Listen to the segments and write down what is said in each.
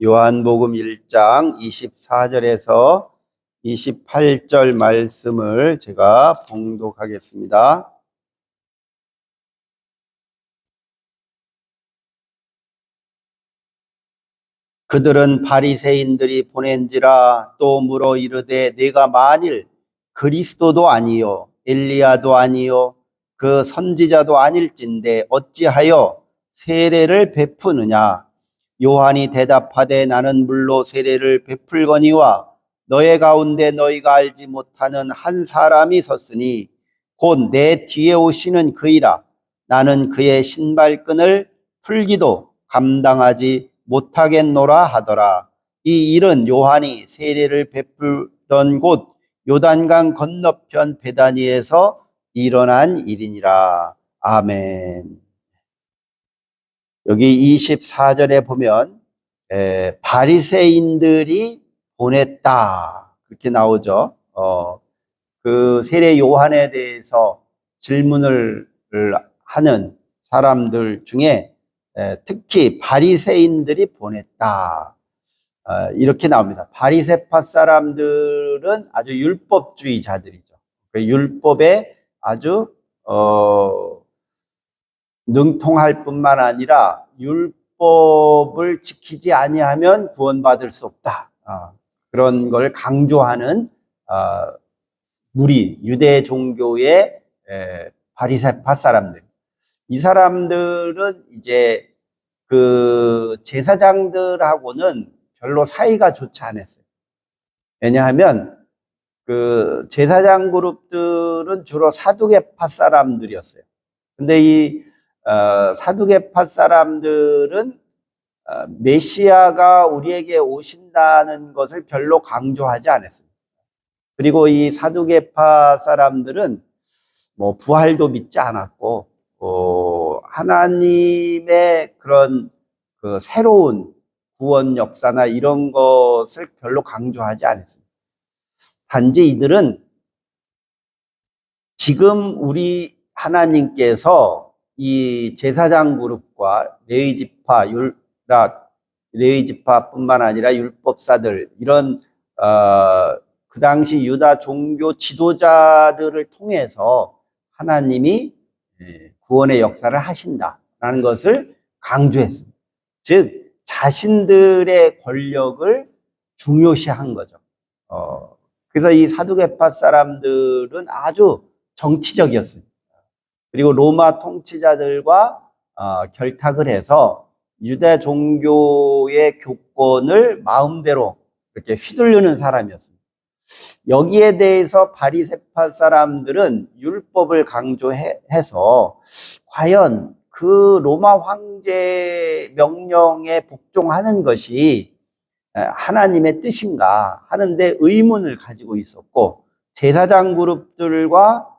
요한복음 1장 24절에서 28절 말씀을 제가 봉독하겠습니다. 그들은 바리새인들이 보낸지라 또 물어 이르되 네가 만일 그리스도도 아니요 엘리야도 아니요 그 선지자도 아닐진데 어찌하여 세례를 베푸느냐. 요한이 대답하되 나는 물로 세례를 베풀거니와 너의 가운데 너희가 알지 못하는 한 사람이 섰으니 곧 내 뒤에 오시는 그이라. 나는 그의 신발끈을 풀기도 감당하지 못하겠노라 하더라. 이 일은 요한이 세례를 베풀던 곳 요단강 건너편 베다니에서 일어난 일이니라. 아멘. 여기 24절에 보면 바리새인들이 보냈다 그렇게 나오죠. 그 세례 요한에 대해서 질문을 하는 사람들 중에 특히 바리새인들이 보냈다 이렇게 나옵니다. 바리새파 사람들은 아주 율법주의자들이죠. 율법에 아주 능통할 뿐만 아니라 율법을 지키지 아니하면 구원받을 수 없다. 그런 걸 강조하는 무리, 유대 종교의 바리새파 사람들. 이 사람들은 이제 그 제사장들하고는 별로 사이가 좋지 않았어요. 왜냐하면 그 제사장 그룹들은 주로 사두개파 사람들이었어요. 근데 이 사두개파 사람들은 메시아가 우리에게 오신다는 것을 별로 강조하지 않았습니다. 그리고 이 사두개파 사람들은 뭐 부활도 믿지 않았고 하나님의 그런 그 새로운 구원 역사나 이런 것을 별로 강조하지 않았습니다. 단지 이들은 지금 우리 하나님께서 이 제사장 그룹과 레위지파뿐만 아니라 율법사들 이런 그 당시 유다 종교 지도자들을 통해서 하나님이 구원의 역사를 하신다라는 것을 강조했습니다. 즉 자신들의 권력을 중요시한 거죠. 그래서 이 사두개파 사람들은 아주 정치적이었습니다. 그리고 로마 통치자들과 결탁을 해서 유대 종교의 교권을 마음대로 이렇게 휘두르는 사람이었습니다. 여기에 대해서 바리새파 사람들은 율법을 강조해서 과연 그 로마 황제 명령에 복종하는 것이 하나님의 뜻인가 하는데 의문을 가지고 있었고, 제사장 그룹들과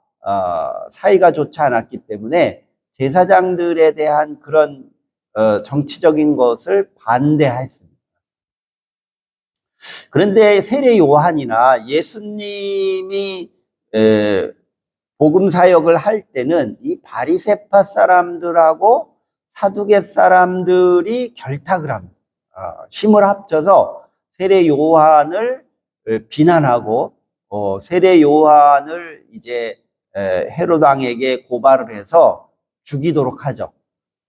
사이가 좋지 않았기 때문에 제사장들에 대한 그런 정치적인 것을 반대했습니다. 그런데 세례 요한이나 예수님이 복음 사역을 할 때는 이 바리새파 사람들하고 사두개 사람들이 결탁을 합니다. 힘을 합쳐서 세례 요한을 비난하고 세례 요한을 이제 헤롯 왕에게 고발을 해서 죽이도록 하죠.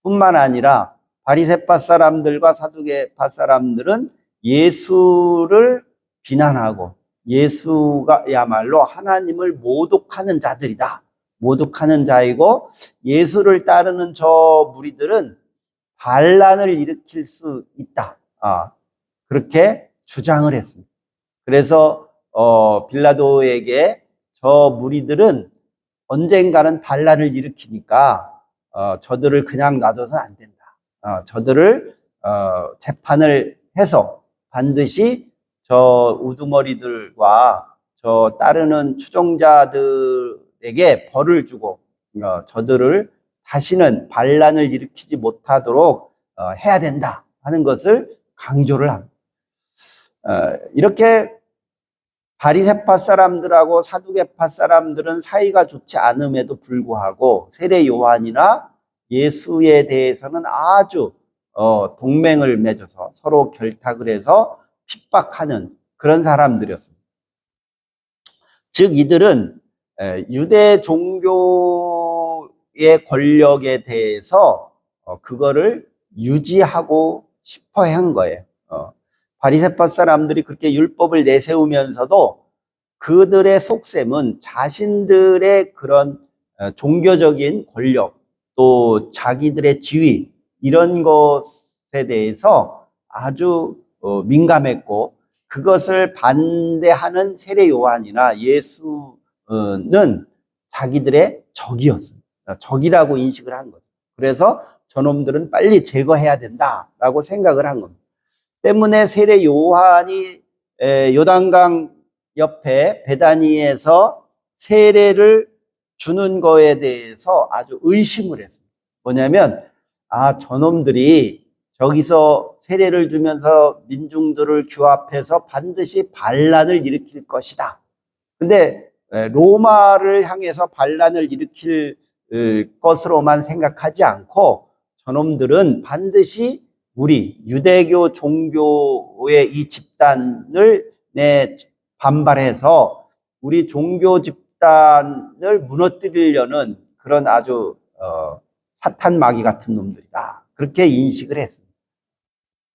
뿐만 아니라 바리새파 사람들과 사두개파 사람들은 예수를 비난하고 예수가야말로 하나님을 모독하는 자들이다. 모독하는 자이고 예수를 따르는 저 무리들은 반란을 일으킬 수 있다. 그렇게 주장을 했습니다. 그래서 빌라도에게 저 무리들은 언젠가는 반란을 일으키니까 저들을 그냥 놔둬서는 안 된다. 저들을 재판을 해서 반드시 저 우두머리들과 저 따르는 추종자들에게 벌을 주고 저들을 다시는 반란을 일으키지 못하도록 해야 된다 하는 것을 강조를 합니다. 이렇게 바리새파 사람들하고 사두개파 사람들은 사이가 좋지 않음에도 불구하고 세례 요한이나 예수에 대해서는 아주 동맹을 맺어서 서로 결탁을 해서 핍박하는 그런 사람들이었습니다. 즉 이들은 유대 종교의 권력에 대해서 그거를 유지하고 싶어 한 거예요. 바리새파 사람들이 그렇게 율법을 내세우면서도 그들의 속셈은 자신들의 그런 종교적인 권력, 또 자기들의 지위, 이런 것에 대해서 아주 민감했고, 그것을 반대하는 세례 요한이나 예수는 자기들의 적이었습니다. 적이라고 인식을 한 거죠. 그래서 저놈들은 빨리 제거해야 된다라고 생각을 한 겁니다. 때문에 세례 요한이 요단강 옆에 베다니에서 세례를 주는 거에 대해서 아주 의심을 했습니다. 뭐냐면 저놈들이 저기서 세례를 주면서 민중들을 규합해서 반드시 반란을 일으킬 것이다. 근데 로마를 향해서 반란을 일으킬 것으로만 생각하지 않고 저놈들은 반드시 우리 유대교 종교의 이 집단을 반발해서 우리 종교 집단을 무너뜨리려는 그런 아주 사탄 마귀 같은 놈들이다. 그렇게 인식을 했습니다.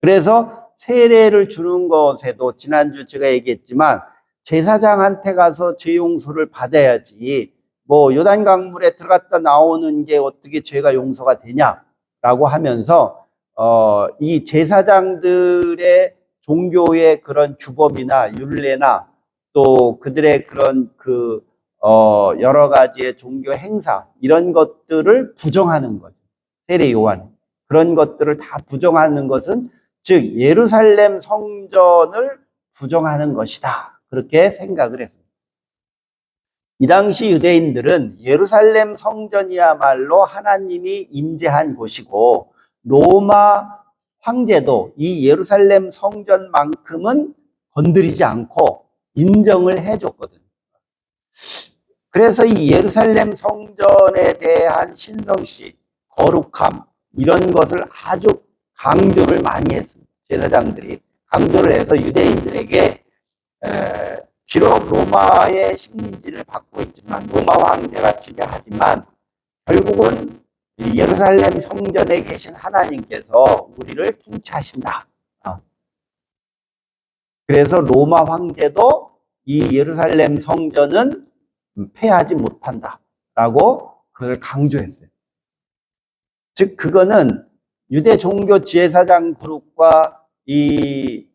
그래서 세례를 주는 것에도 지난주 제가 얘기했지만 제사장한테 가서 죄 용서를 받아야지 뭐 요단강물에 들어갔다 나오는 게 어떻게 죄가 용서가 되냐라고 하면서 이 제사장들의 종교의 그런 규범이나 율례나 또 그들의 그런 여러 가지의 종교 행사 이런 것들을 부정하는 거죠. 세례 요한 그런 것들을 다 부정하는 것은 즉 예루살렘 성전을 부정하는 것이다. 그렇게 생각을 했습니다. 이 당시 유대인들은 예루살렘 성전이야말로 하나님이 임재한 곳이고 로마 황제도 이 예루살렘 성전만큼은 건드리지 않고 인정을 해줬거든요. 그래서 이 예루살렘 성전에 대한 신성시, 거룩함 이런 것을 아주 강조를 많이 했습니다. 제사장들이 강조를 해서 유대인들에게 비록 로마의 식민지를 받고 있지만 로마 황제가 지배하지만 결국은 예루살렘 성전에 계신 하나님께서 우리를 통치하신다. 그래서 로마 황제도 이 예루살렘 성전은 폐하지 못한다라고 그걸 강조했어요. 즉 그거는 유대 종교 지혜사장 그룹과 이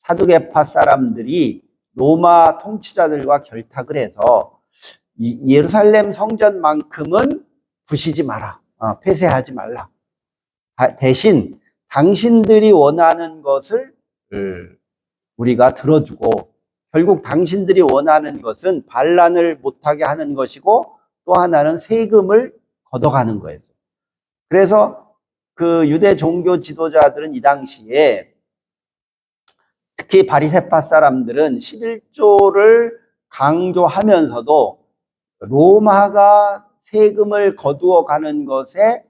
사두개파 사람들이 로마 통치자들과 결탁을 해서 이 예루살렘 성전만큼은 부시지 마라. 폐쇄하지 말라. 대신 당신들이 원하는 것을 우리가 들어주고 결국 당신들이 원하는 것은 반란을 못하게 하는 것이고 또 하나는 세금을 걷어가는 거예요. 그래서 그 유대 종교 지도자들은 이 당시에 특히 바리새파 사람들은 11조를 강조하면서도 로마가 세금을 거두어 가는 것에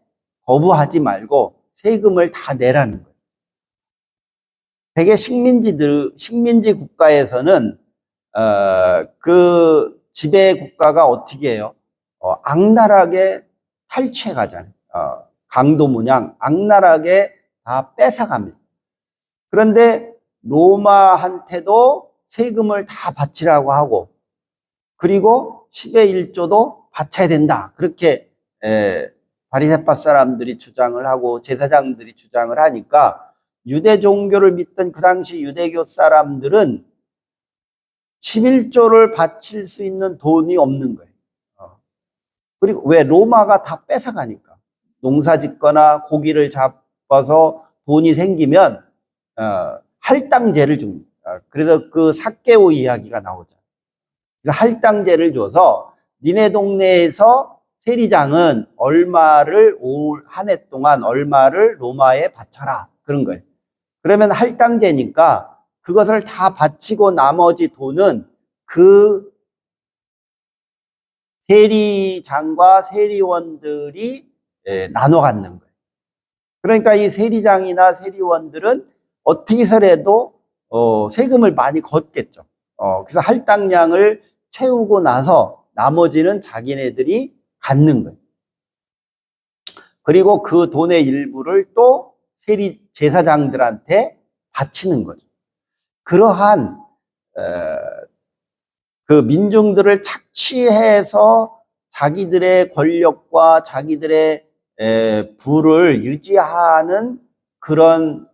거부하지 말고 세금을 다 내라는 거예요. 대개 식민지 국가에서는 그 지배 국가가 어떻게 해요? 악랄하게 탈취해 가잖아요. 강도 문양 악랄하게 다 뺏어갑니다. 그런데 로마한테도 세금을 다 바치라고 하고 그리고 10의 1조도 바쳐야 된다. 그렇게 바리새파 사람들이 주장을 하고 제사장들이 주장을 하니까 유대 종교를 믿던 그 당시 유대교 사람들은 11조를 바칠 수 있는 돈이 없는 거예요. 그리고 왜 로마가 다 뺏어가니까 농사 짓거나 고기를 잡아서 돈이 생기면 할당제를 줍니다. 그래서 그 삭개오 이야기가 나오죠. 그래서 할당제를 줘서 니네 동네에서 세리장은 얼마를 올 한 해 동안 얼마를 로마에 바쳐라 그런 거예요. 그러면 할당제니까 그것을 다 바치고 나머지 돈은 그 세리장과 세리원들이 나눠 갖는 거예요. 그러니까 이 세리장이나 세리원들은 어떻게 해서라도 세금을 많이 걷겠죠. 그래서 할당량을 채우고 나서 나머지는 자기네들이 갖는 거예요. 그리고 그 돈의 일부를 또 세리 제사장들한테 바치는 거죠. 그러한 그 민중들을 착취해서 자기들의 권력과 자기들의 부를 유지하는 그런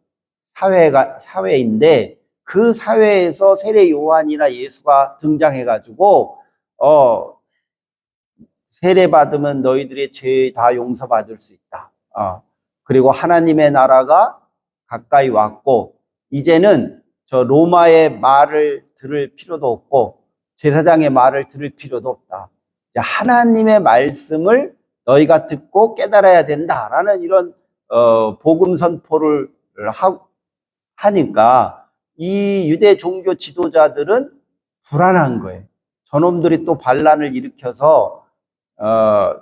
사회인데, 그 사회에서 세례 요한이나 예수가 등장해가지고 세례 받으면 너희들의 죄 다 용서받을 수 있다. 그리고 하나님의 나라가 가까이 왔고 이제는 저 로마의 말을 들을 필요도 없고 제사장의 말을 들을 필요도 없다. 하나님의 말씀을 너희가 듣고 깨달아야 된다라는 이런 복음 선포를 하니까 이 유대 종교 지도자들은 불안한 거예요. 저놈들이 또 반란을 일으켜서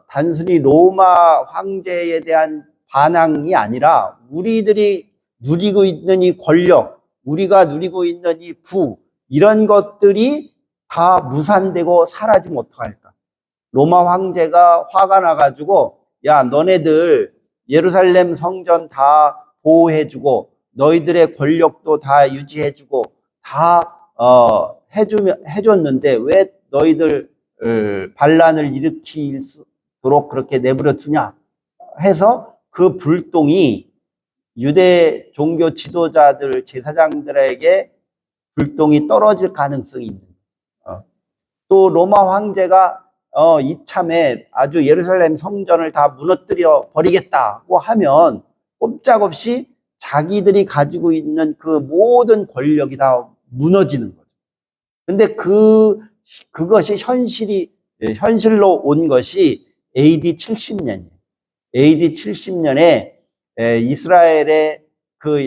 단순히 로마 황제에 대한 반항이 아니라 우리들이 누리고 있는 이 권력, 우리가 누리고 있는 이 부, 이런 것들이 다 무산되고 사라지면 어떡할까? 로마 황제가 화가 나가지고 야, 너네들 예루살렘 성전 다 보호해주고 너희들의 권력도 다 유지해주고 다 해줬는데 왜 너희들 반란을 일으키도록 그렇게 내버려 두냐 해서 그 불똥이 유대 종교 지도자들, 제사장들에게 불똥이 떨어질 가능성이 있는 거예요. 또 로마 황제가 이참에 아주 예루살렘 성전을 다 무너뜨려 버리겠다고 하면 꼼짝없이 자기들이 가지고 있는 그 모든 권력이 다 무너지는 거죠. 근데 그것이 현실로 온 것이 AD 70년이에요. AD 70년에 이스라엘의 그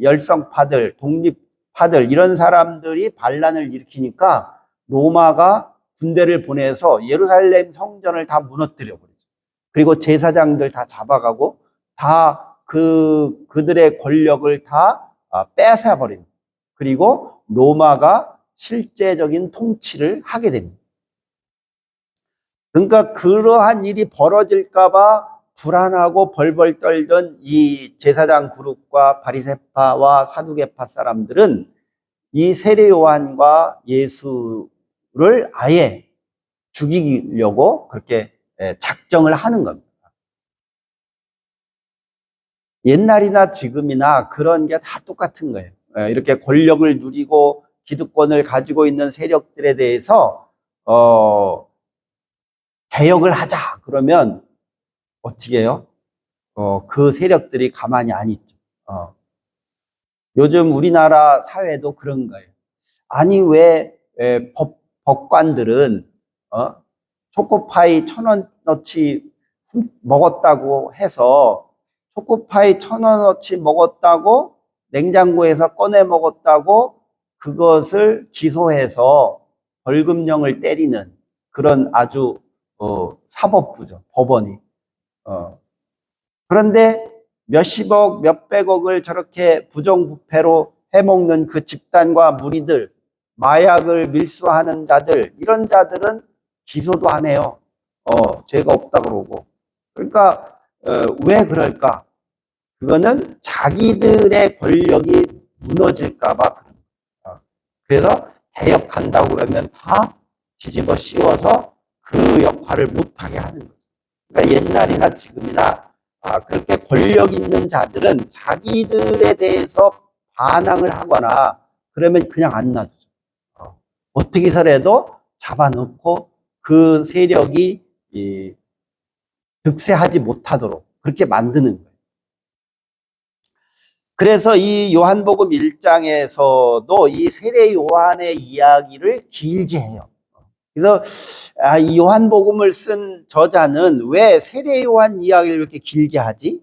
열성파들, 독립파들, 이런 사람들이 반란을 일으키니까 로마가 군대를 보내서 예루살렘 성전을 다 무너뜨려 버리죠. 그리고 제사장들 다 잡아가고 다 그들의 권력을 다 뺏어 버립니다. 그리고 로마가 실제적인 통치를 하게 됩니다. 그러니까 그러한 일이 벌어질까봐 불안하고 벌벌 떨던 이 제사장 그룹과 바리새파와 사두개파 사람들은 이 세례 요한과 예수를 아예 죽이려고 그렇게 작정을 하는 겁니다. 옛날이나 지금이나 그런 게 다 똑같은 거예요. 이렇게 권력을 누리고 기득권을 가지고 있는 세력들에 대해서 개혁을 하자 그러면 어떻게 해요? 그 세력들이 가만히 안 있죠. 요즘 우리나라 사회도 그런 거예요. 아니 왜 법관들은 초코파이 1,000원어치 먹었다고 해서 초코파이 1,000원어치 먹었다고 냉장고에서 꺼내 먹었다고 그것을 기소해서 벌금형을 때리는 그런 아주 사법부죠. 법원이. 그런데 몇십억, 몇백억을 저렇게 부정부패로 해먹는 그 집단과 무리들, 마약을 밀수하는 자들, 이런 자들은 기소도 안 해요. 죄가 없다 그러고. 그러니까 왜 그럴까? 그거는 자기들의 권력이 무너질까 봐. 그래서 개혁한다고 그러면 다 뒤집어 씌워서 그 역할을 못하게 하는 거예요. 그러니까 옛날이나 지금이나 그렇게 권력 있는 자들은 자기들에 대해서 반항을 하거나 그러면 그냥 안 놔두죠. 어떻게 해서라도 잡아놓고 그 세력이 득세하지 못하도록 그렇게 만드는 거예요. 그래서 이 요한복음 1장에서도 이 세례 요한의 이야기를 길게 해요. 그래서 이 요한복음을 쓴 저자는 왜 세례 요한 이야기를 이렇게 길게 하지?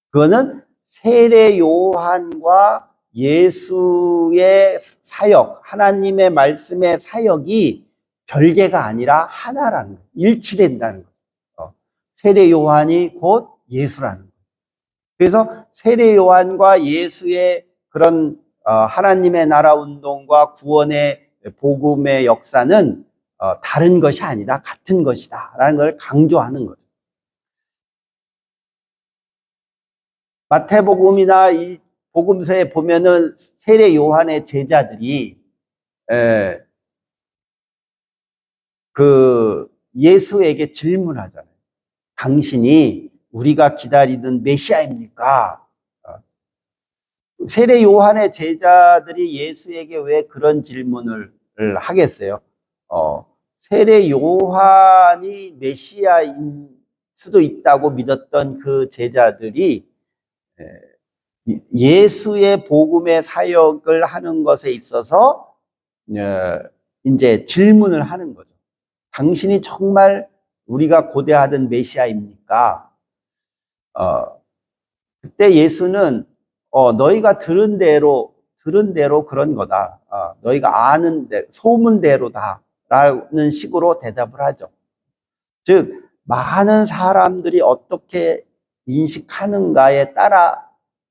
그거는 세례 요한과 예수의 사역, 하나님의 말씀의 사역이 별개가 아니라 하나라는 거예요. 일치된다는 거예요. 세례 요한이 곧 예수라는 거예요. 그래서 세례 요한과 예수의 그런 하나님의 나라 운동과 구원의 복음의 역사는 다른 것이 아니다, 같은 것이다 라는 걸 강조하는 거죠. 마태복음이나 이 복음서에 보면은 세례 요한의 제자들이 그 예수에게 질문하잖아요. 당신이 우리가 기다리던 메시아입니까? 세례 요한의 제자들이 예수에게 왜 그런 질문을 하겠어요? 세례 요한이 메시아인 수도 있다고 믿었던 그 제자들이 예수의 복음의 사역을 하는 것에 있어서 이제 질문을 하는 거죠. 당신이 정말 우리가 고대하던 메시아입니까? 그때 예수는 너희가 들은 대로 그런 거다. 너희가 아는 대로, 소문대로다라는 식으로 대답을 하죠. 즉 많은 사람들이 어떻게 인식하는가에 따라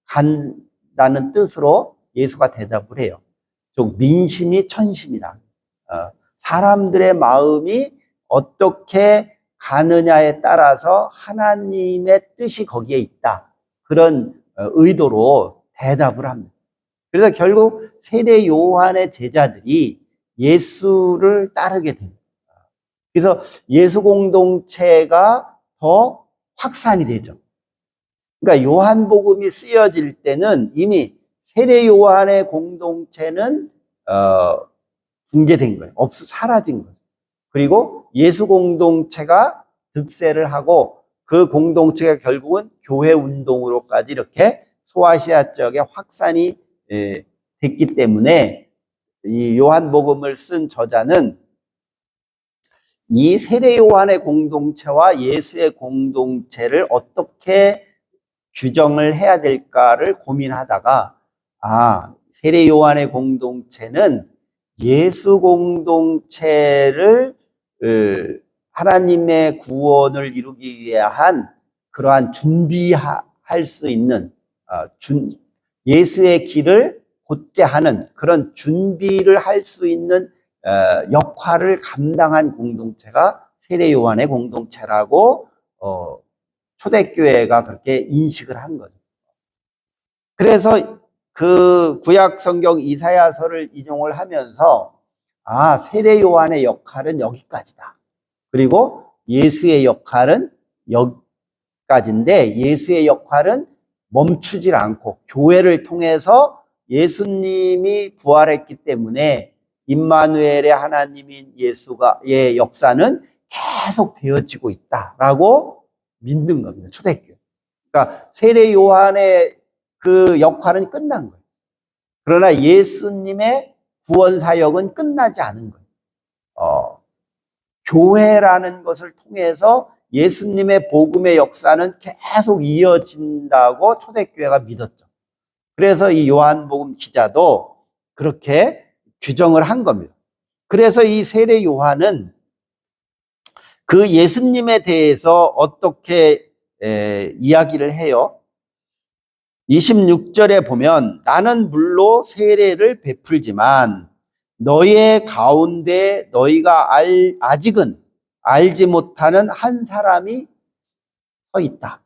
간다는 뜻으로 예수가 대답을 해요. 즉 민심이 천심이다. 사람들의 마음이 어떻게 가느냐에 따라서 하나님의 뜻이 거기에 있다. 그런 의도로 대답을 합니다. 그래서 결국 세례 요한의 제자들이 예수를 따르게 됩니다. 그래서 예수 공동체가 더 확산이 되죠. 그러니까 요한복음이 쓰여질 때는 이미 세례 요한의 공동체는 붕괴된 거예요. 사라진 거예요. 그리고 예수 공동체가 득세를 하고 그 공동체가 결국은 교회 운동으로까지 이렇게 소아시아 지역에 확산이 됐기 때문에 이 요한복음을 쓴 저자는 이 세례 요한의 공동체와 예수의 공동체를 어떻게 규정을 해야 될까를 고민하다가 세례 요한의 공동체는 예수 공동체를 하나님의 구원을 이루기 위한 그러한 준비할 수 있는 예수의 길을 곧게 하는 그런 준비를 할 수 있는 역할을 감당한 공동체가 세례 요한의 공동체라고 초대교회가 그렇게 인식을 한 거죠. 그래서 그 구약 성경 이사야서를 인용을 하면서 세례 요한의 역할은 여기까지다. 그리고 예수의 역할은 여기까지인데 예수의 역할은 멈추질 않고 교회를 통해서 예수님이 부활했기 때문에 임마누엘의 하나님인 예수의 역사는 계속 되어지고 있다라고 믿는 겁니다. 초대교회. 그러니까 세례 요한의 그 역할은 끝난 거예요. 그러나 예수님의 구원 사역은 끝나지 않은 거예요. 교회라는 것을 통해서 예수님의 복음의 역사는 계속 이어진다고 초대교회가 믿었죠. 그래서 이 요한복음 기자도 그렇게 규정을 한 겁니다. 그래서 이 세례 요한은 그 예수님에 대해서 어떻게 이야기를 해요? 26절에 보면 나는 물로 세례를 베풀지만 너희의 가운데 너희가 아직은 알지 못하는 한 사람이 서 있다.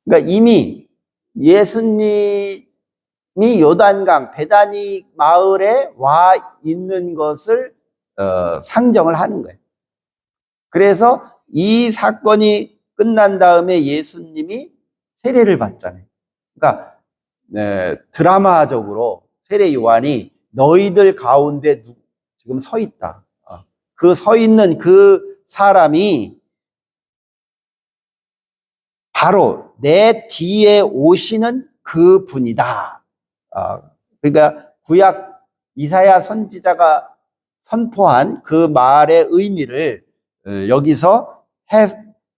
그러니까 이미 예수님이 요단강 베다니 마을에 와 있는 것을 상정을 하는 거예요. 그래서 이 사건이 끝난 다음에 예수님이 세례를 받잖아요. 그러니까 드라마적으로 세례 요한이 너희들 가운데 지금 서 있다. 그 서 있는 그 사람이 바로 내 뒤에 오시는 그 분이다. 그러니까 구약 이사야 선지자가 선포한 그 말의 의미를 여기서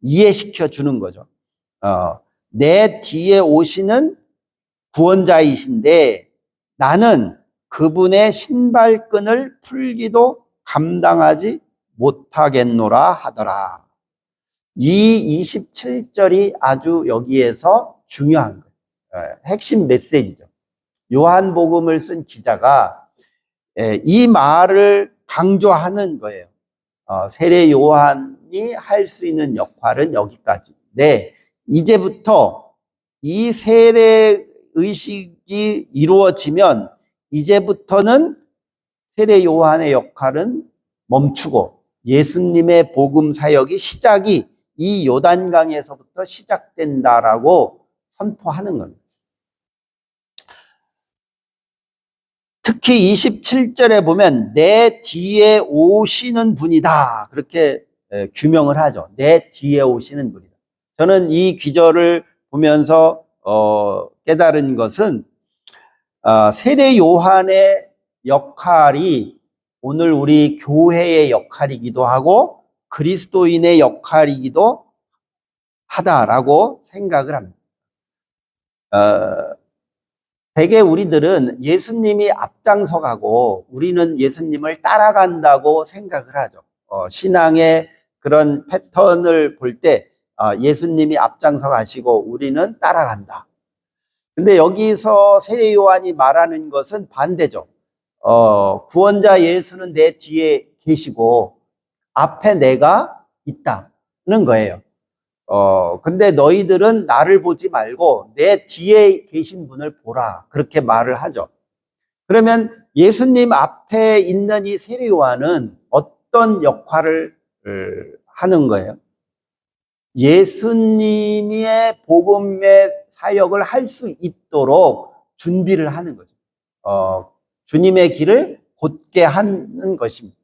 이해시켜 주는 거죠. 내 뒤에 오시는 구원자이신데 나는 그분의 신발끈을 풀기도 감당하지 못하겠노라 하더라. 이 27절이 아주 여기에서 중요한 거예요. 핵심 메시지죠. 요한복음을 쓴 기자가 이 말을 강조하는 거예요. 세례 요한이 할 수 있는 역할은 여기까지. 네, 이제부터 이 세례 의식이 이루어지면 이제부터는 세례 요한의 역할은 멈추고 예수님의 복음 사역이 시작이 이 요단강에서부터 시작된다라고 선포하는 겁니다. 특히 27절에 보면 내 뒤에 오시는 분이다. 그렇게 규명을 하죠. 내 뒤에 오시는 분이다. 저는 이 귀절을 보면서 깨달은 것은 세례 요한의 역할이 오늘 우리 교회의 역할이기도 하고 그리스도인의 역할이기도 하다라고 생각을 합니다. 대개 우리들은 예수님이 앞장서 가고 우리는 예수님을 따라간다고 생각을 하죠. 신앙의 그런 패턴을 볼 때 예수님이 앞장서 가시고 우리는 따라간다. 근데 여기서 세례 요한이 말하는 것은 반대죠. 구원자 예수는 내 뒤에 계시고 앞에 내가 있다는 거예요. 근데 너희들은 나를 보지 말고 내 뒤에 계신 분을 보라. 그렇게 말을 하죠. 그러면 예수님 앞에 있는 이 세례 요한은 어떤 역할을 하는 거예요? 예수님의 복음의 사역을 할 수 있도록 준비를 하는 거죠. 주님의 길을 곧게 하는 것입니다.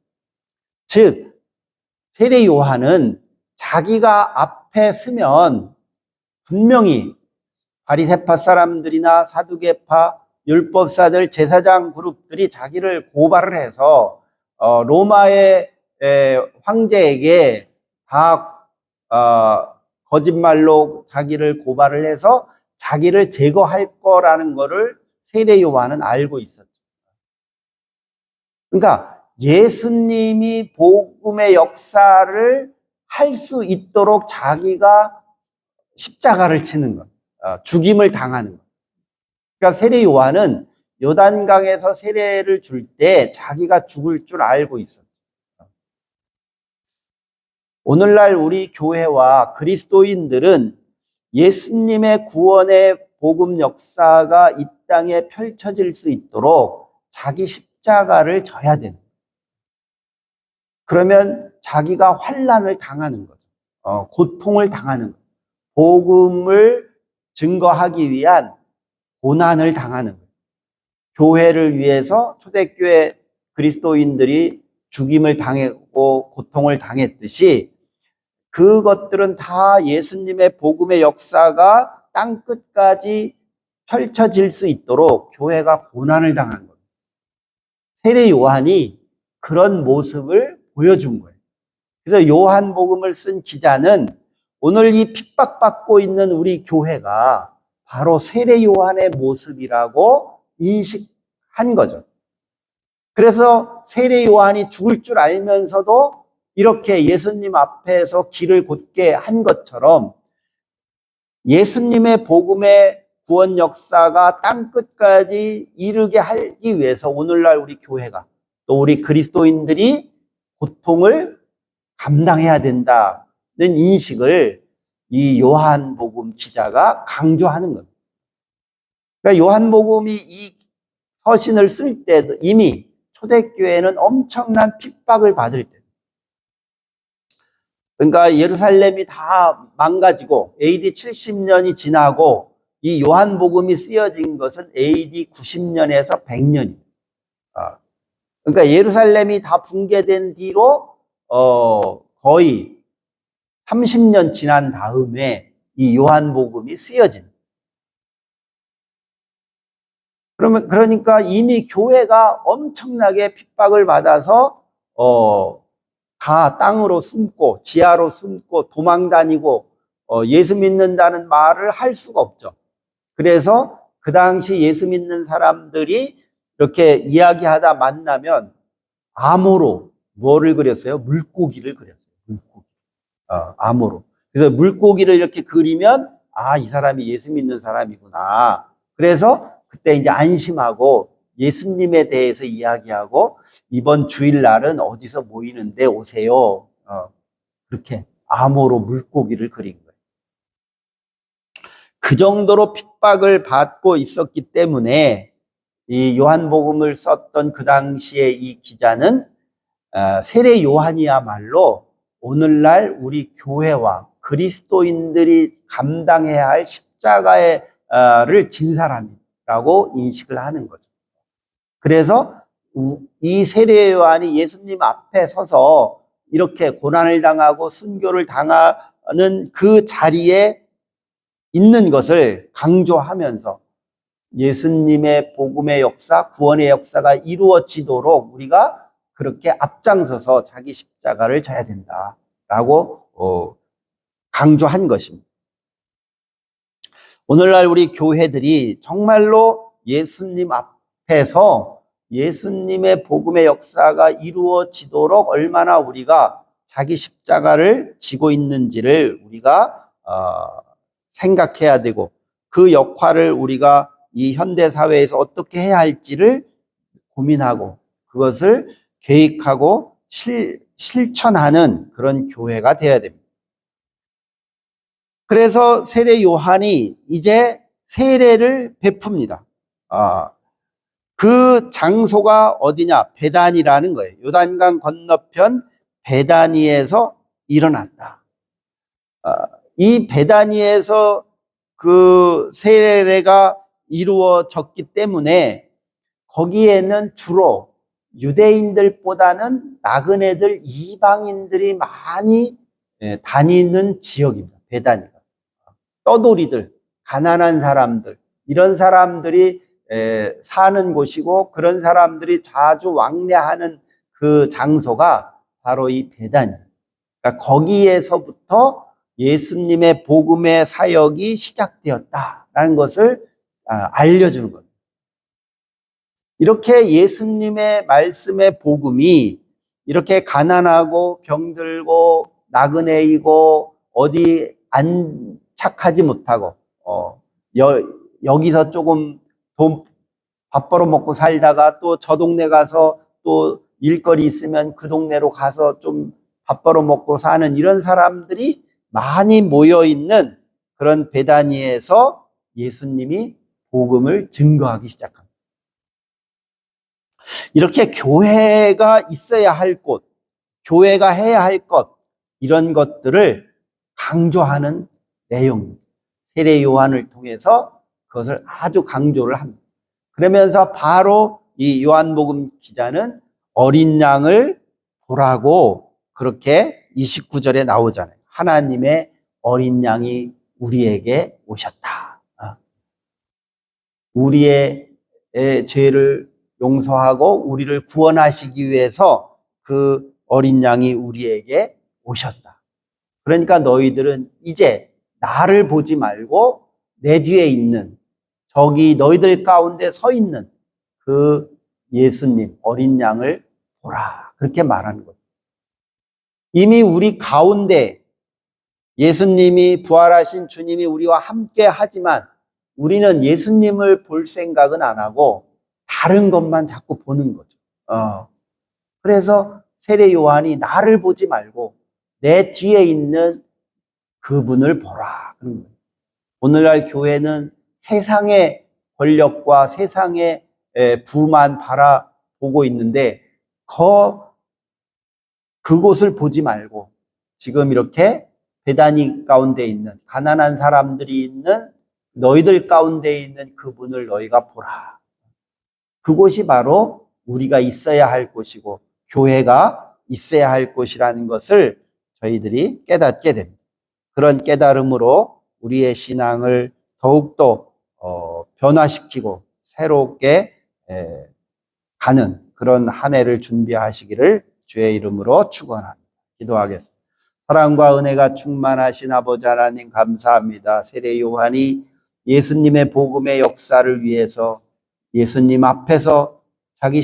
즉, 세례 요한은 자기가 앞에 서면 분명히 바리새파 사람들이나 사두개파, 율법사들, 제사장 그룹들이 자기를 고발을 해서 로마의 황제에게 다 거짓말로 자기를 고발을 해서 자기를 제거할 거라는 것을 세례 요한은 알고 있었죠. 그러니까 예수님이 복음의 역사를 할 수 있도록 자기가 십자가를 치는 것, 죽임을 당하는 것. 그러니까 세례 요한은 요단강에서 세례를 줄 때 자기가 죽을 줄 알고 있었죠. 오늘날 우리 교회와 그리스도인들은 예수님의 구원의 복음 역사가 이 땅에 펼쳐질 수 있도록 자기 십자가를 져야 되는 거예요. 그러면 자기가 환난을 당하는 거죠. 고통을 당하는 거예요. 복음을 증거하기 위한 고난을 당하는 거예요. 교회를 위해서 초대교회 그리스도인들이 죽임을 당했고 고통을 당했듯이 그것들은 다 예수님의 복음의 역사가 땅끝까지 펼쳐질 수 있도록 교회가 고난을 당한 거예요. 세례 요한이 그런 모습을 보여준 거예요. 그래서 요한복음을 쓴 기자는 오늘 이 핍박받고 있는 우리 교회가 바로 세례 요한의 모습이라고 인식한 거죠. 그래서 세례 요한이 죽을 줄 알면서도 이렇게 예수님 앞에서 길을 곧게 한 것처럼 예수님의 복음의 구원 역사가 땅끝까지 이르게 하기 위해서 오늘날 우리 교회가 또 우리 그리스도인들이 고통을 감당해야 된다는 인식을 이 요한복음 기자가 강조하는 겁니다. 그러니까 요한복음이 이 서신을 쓸 때도 이미 초대교회는 엄청난 핍박을 받을 때, 그러니까 예루살렘이 다 망가지고 AD 70년이 지나고 이 요한복음이 쓰여진 것은 AD 90년에서 100년입니다. 그러니까 예루살렘이 다 붕괴된 뒤로 거의 30년 지난 다음에 이 요한복음이 쓰여집니다. 그러니까 이미 교회가 엄청나게 핍박을 받아서 다 땅으로 숨고 지하로 숨고 도망 다니고 예수 믿는다는 말을 할 수가 없죠. 그래서 그 당시 예수 믿는 사람들이 이렇게 이야기하다 만나면 암호로 뭐를 그렸어요? 물고기를 그렸어요. 물고기. 암호로. 그래서 물고기를 이렇게 그리면 아, 이 사람이 예수 믿는 사람이구나. 그래서 그때 이제 안심하고 예수님에 대해서 이야기하고 이번 주일날은 어디서 모이는데 오세요. 그렇게 암호로 물고기를 그린 거예요. 그 정도로 핍박을 받고 있었기 때문에 이 요한복음을 썼던 그 당시에 이 기자는 세례 요한이야말로 오늘날 우리 교회와 그리스도인들이 감당해야 할 십자가를 진 사람이라고 인식을 하는 거죠. 그래서 이 세례 요한이 예수님 앞에 서서 이렇게 고난을 당하고 순교를 당하는 그 자리에 있는 것을 강조하면서 예수님의 복음의 역사, 구원의 역사가 이루어지도록 우리가 그렇게 앞장서서 자기 십자가를 져야 된다라고 강조한 것입니다. 오늘날 우리 교회들이 정말로 예수님 앞에서 예수님의 복음의 역사가 이루어지도록 얼마나 우리가 자기 십자가를 지고 있는지를 우리가 생각해야 되고, 그 역할을 우리가 이 현대 사회에서 어떻게 해야 할지를 고민하고 그것을 계획하고 실천하는 그런 교회가 되어야 됩니다. 그래서 세례 요한이 이제 세례를 베풉니다. 그 장소가 어디냐? 베다니라는 거예요. 요단강 건너편 베다니에서 일어났다. 이 베다니에서 그 세례가 이루어졌기 때문에 거기에는 주로 유대인들보다는 나그네들, 이방인들이 많이 다니는 지역입니다. 베다니가. 떠돌이들, 가난한 사람들, 이런 사람들이 사는 곳이고, 그런 사람들이 자주 왕래하는 그 장소가 바로 이 베다니. 그러니까 거기에서부터 예수님의 복음의 사역이 시작되었다라는 것을 알려주는 겁니다. 이렇게 예수님의 말씀의 복음이 이렇게 가난하고 병들고 나그네이고 어디 안착하지 못하고 여기서 조금 밥 벌어 먹고 살다가 또 저 동네 가서 또 일거리 있으면 그 동네로 가서 좀 밥 벌어 먹고 사는 이런 사람들이 많이 모여 있는 그런 베다니에서 예수님이 복음을 증거하기 시작합니다. 이렇게 교회가 있어야 할 곳, 교회가 해야 할 것, 이런 것들을 강조하는 내용입니다. 세례 요한을 통해서 그것을 아주 강조를 합니다. 그러면서 바로 이 요한복음 기자는 어린 양을 보라고 그렇게 29절에 나오잖아요. 하나님의 어린 양이 우리에게 오셨다. 우리의 죄를 용서하고 우리를 구원하시기 위해서 그 어린 양이 우리에게 오셨다. 그러니까 너희들은 이제 나를 보지 말고 내 뒤에 있는, 저기 너희들 가운데 서 있는 그 예수님, 어린 양을 보라. 그렇게 말하는 거죠. 이미 우리 가운데 예수님이, 부활하신 주님이 우리와 함께 하지만 우리는 예수님을 볼 생각은 안 하고 다른 것만 자꾸 보는 거죠. 그래서 세례 요한이 나를 보지 말고 내 뒤에 있는 그분을 보라. 오늘날 교회는 세상의 권력과 세상의 부만 바라보고 있는데 그곳을 보지 말고 지금 이렇게 베다니 가운데 있는 가난한 사람들이 있는 너희들 가운데 있는 그분을 너희가 보라. 그곳이 바로 우리가 있어야 할 곳이고 교회가 있어야 할 곳이라는 것을 저희들이 깨닫게 됩니다. 그런 깨달음으로 우리의 신앙을 더욱더 변화시키고 새롭게 가는 그런 한 해를 준비하시기를 주의 이름으로 축원합니다. 기도하겠습니다. 사랑과 은혜가 충만하신 아버지 하나님 감사합니다. 세례 요한이 예수님의 복음의 역사를 위해서 예수님 앞에서 자기